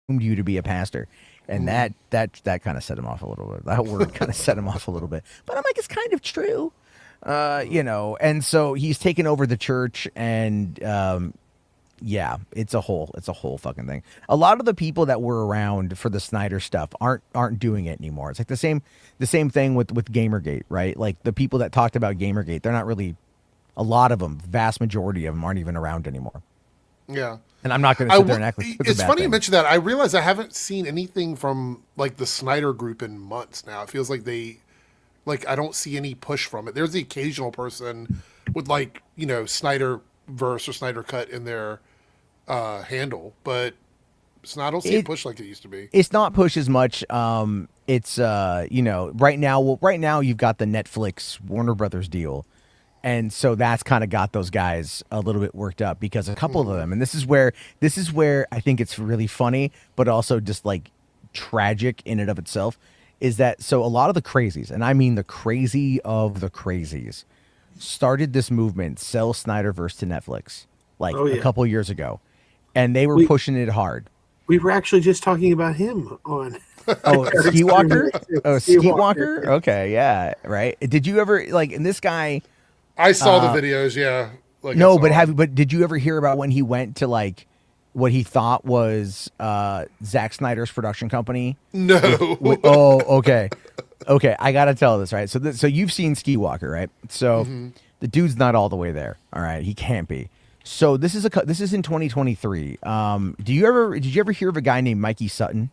you to be a pastor. And that kind of set him off a little bit. That word kind of set him off a little bit. But I'm like, it's kind of true. And so he's taken over the church, and yeah, it's a whole fucking thing. A lot of the people that were around for the Snyder stuff aren't doing it anymore. It's like the same thing with Gamergate, right? Like the people that talked about Gamergate, they're not really, a lot of them, vast majority of them aren't even around anymore. Yeah. And I'm not going to sit there and act like it's a It's bad funny you thing. mentioned that. I realize I haven't seen anything from like the Snyder Group in months now. It feels like I don't see any push from it. There's the occasional person with like Snyder verse or Snyder cut in their handle, but I don't see it It push like it used to be. it's not push as much. It's right now. Well, right now you've got the Netflix Warner Brothers deal, and so that's kind of got those guys a little bit worked up because a couple of Hmm. them, and this is where I think it's really funny, but also just like tragic in and of itself, is that so a lot of the crazies, and I mean the crazy of the crazies, started this movement, sell Snyderverse to Netflix, like Oh a yeah. couple years ago, and they were We pushing it hard. we were actually just talking about him on Oh, Eric's Skiiwalker? Oh, Skiiwalker. Skiiwalker? Okay, yeah, right. Did you ever like and this guy I saw the uh videos. Yeah, like I no, but saw them. did you ever hear about when he went to like what he thought was Zack Snyder's production company with No. oh, okay. Okay, I got to tell this, right? So you've seen Skiiwalker, right? So Hmm. the dude's not all the way there. All right, he can't be. So this is in 2023. Did you ever hear of a guy named Mikey Sutton?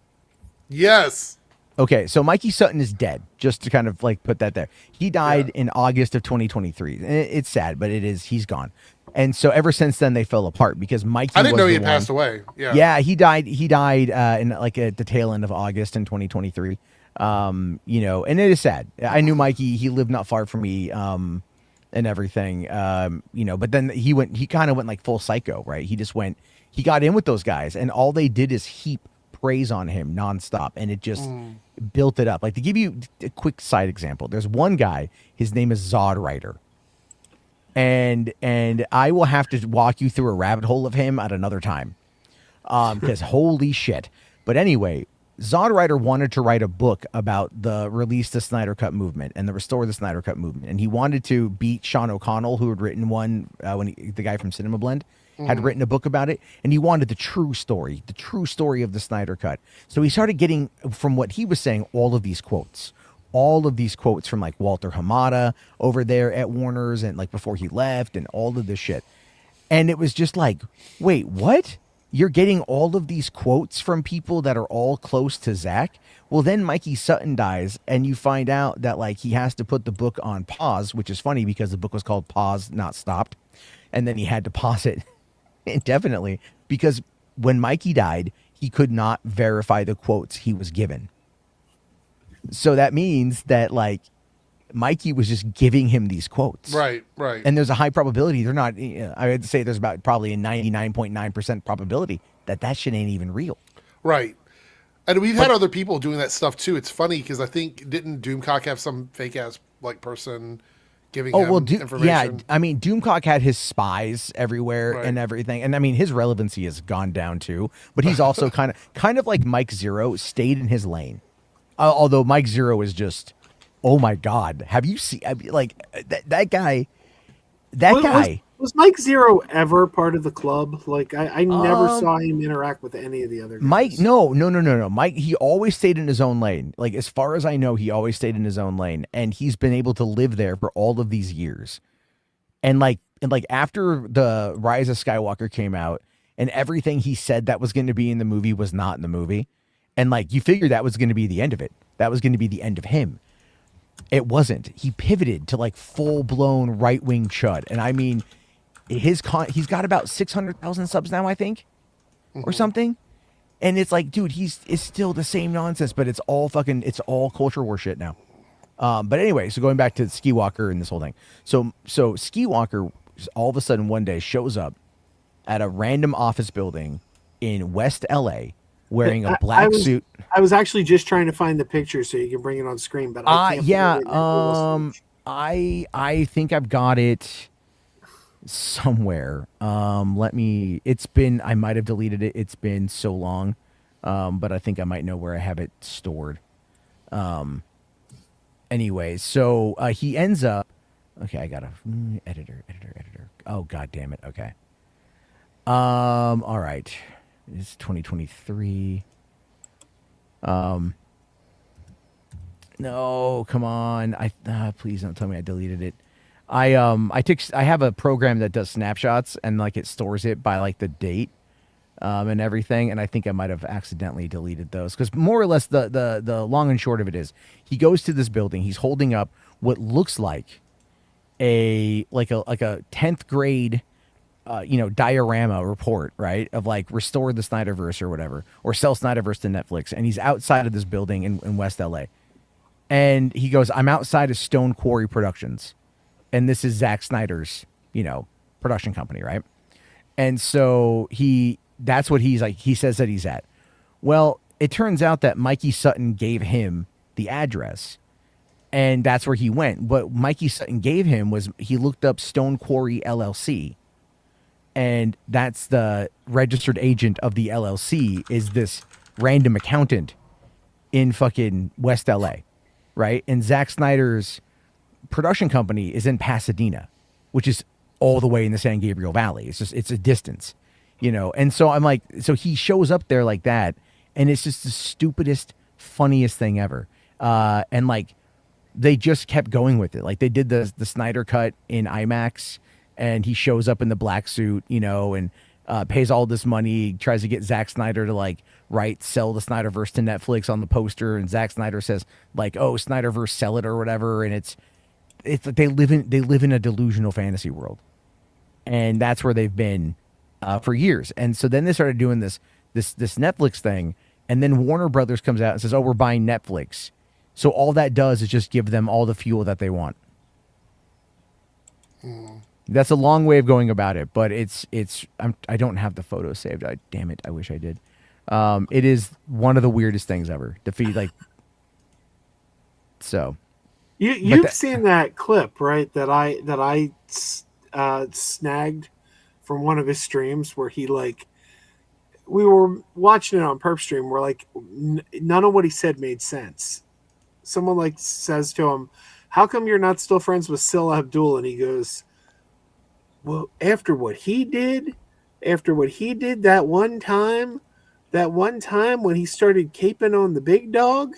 Yes. Okay, so Mikey Sutton is dead. Just to kind of like put that there, he Yeah. died in August of 2023. It's sad, but he's gone. And so ever since then, they fell apart because I Mikey didn't know was he the had passed one. away. Yeah. Yeah, he died. He died in like at the tail end of August in 2023. And it is sad. I knew Mikey. He lived not far from me. And everything. But then he kind of went like full psycho, right? He got in with those guys, and all they did is heap praise on him nonstop, and it just Mm. built it up. Like to give you a quick side example, there's one guy. His name is Zod Rider, and I will have to walk you through a rabbit hole of him at another time, because holy shit. But anyway, Zod Rider wanted to write a book about the release the Snyder Cut movement and the restore the Snyder Cut movement, and he wanted to beat Sean O'Connell, who had written one the guy from Cinema Blend had Hmm. written a book about it, and he wanted the true story of the Snyder Cut. So he started getting, from what he was saying, all of these quotes from like Walter Hamada over there at Warner's, and like before he left, and all of this shit. And it was just like, wait, what? You're getting all of these quotes from people that are all close to Zach? Well, then Mikey Sutton dies, and you find out that like he has to put the book on pause, which is funny because the book was called Pause, Not Stopped. And then he had to pause it indefinitely because when Mikey died, he could not verify the quotes he was given. So that means that like Mikey was just giving him these quotes, Right. Right. and there's a high probability they're not. I would say there's about probably a 99.9% probability that that shit ain't even real. Right. And we've had But other people doing that stuff too. It's funny because I think didn't Doomcock have some fake ass like person giving oh well, him yeah. information? I mean, Doomcock had his spies everywhere Right. and everything, and I mean his relevancy has gone down too. But he's also kind of like Mike Zero stayed in his lane. Although Mike Zero is just, oh my god, have you seen like that guy? That Was guy. was Mike Zero ever part of the club? Like I never Um, saw him interact with any of the other Mike, guys. no, no, no, no, no. Mike, he always stayed in his own lane. Like as far as I know, he always stayed in his own lane, and he's been able to live there for all of these years. And like after the Rise of Skywalker came out, and everything he said that was going to be in the movie was not in the movie, and like you figured that was going to be the end of it. That was going to be the end of him. It wasn't. He pivoted to like full blown right wing chud, and I mean, he's got about 600,000 subs now, I think, or Hmm. something. And it's like, dude, it's still the same nonsense, but it's all culture war shit now. But anyway, so going back to Ski Walker and this whole thing. So Ski Walker all of a sudden one day shows up at a random office building in West LA wearing a I black was suit. I was actually just trying to find the picture so you can bring it on screen, but I can't find Yeah, it. I think I've got it somewhere. Let me, I might have deleted it. It's been so long. but I think I might know where I have it stored. Anyway, so he ends up. Okay, I got a editor. Oh, god damn it. Okay. All right. It's 2023. No, come on. Please don't tell me I deleted it. I have a program that does snapshots and like it stores it by like the date and everything, and I think I might have accidentally deleted those because more or less the long and short of it is he goes to this building, he's holding up what looks like a 10th grade diorama report, right, of like restore the Snyderverse or whatever, or sell Snyderverse to Netflix, and he's outside of this building in West LA. And he goes, I'm outside of Stone Quarry Productions. And this is Zack Snyder's, production company, right? And so that's what he's like, he says that he's at. Well, it turns out that Mikey Sutton gave him the address. And that's where he went. What Mikey Sutton gave him was he looked up Stone Quarry LLC. And that's the registered agent of the LLC is this random accountant in fucking West LA. Right. And Zack Snyder's production company is in Pasadena, which is all the way in the San Gabriel Valley. It's a distance, And so I'm like, so he shows up there like that. And it's just the stupidest, funniest thing ever. And like, they just kept going with it. Like they did the Snyder cut in IMAX and he shows up in the black suit, and pays all this money, tries to get Zack Snyder to sell the Snyderverse to Netflix on the poster, and Zack Snyder says oh, Snyderverse, sell it or whatever, and it's they live in a delusional fantasy world, and that's where they've been for years. And so then they started doing this Netflix thing, and then Warner Brothers comes out and says, oh, we're buying Netflix, so all that does is just give them all the fuel that they want. That's a long way of going about it, but I don't have the photo saved. Damn it, I wish I did. It is one of the weirdest things ever. So. You've seen that clip, right? That I snagged from one of his streams where he we were watching it on Perp Stream where none of what he said made sense. Someone says to him, "How come you're not still friends with Sil Abdul?" And he goes, well, after what he did that one time when he started caping on the big dog,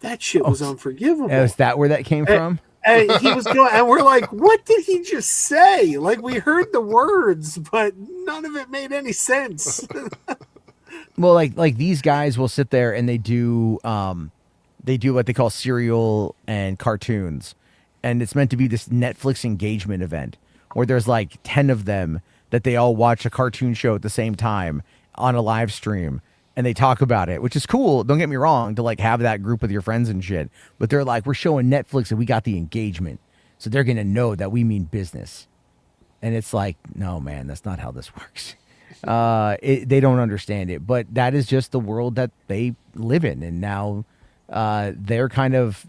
that shit was unforgivable. Is that where that came from? And he was going, and we're like, what did he just say? We heard the words, but none of it made any sense. Well, like these guys will sit there and they do what they call serial and cartoons, and it's meant to be this Netflix engagement event where there's 10 of them that they all watch a cartoon show at the same time on a live stream and they talk about it, which is cool. Don't get me wrong, to have that group with your friends and shit. But they're we're showing Netflix and we got the engagement. So they're going to know that we mean business. And it's no, man, that's not how this works. They don't understand it, but that is just the world that they live in. And now they're kind of,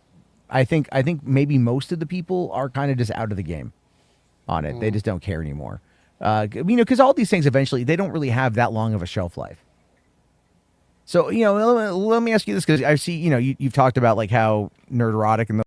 I think maybe most of the people are kind of just out of the game on it. They just don't care anymore. Because all these things eventually, they don't really have that long of a shelf life. So, let me ask you this, because I see, you've talked about how nerd erotic and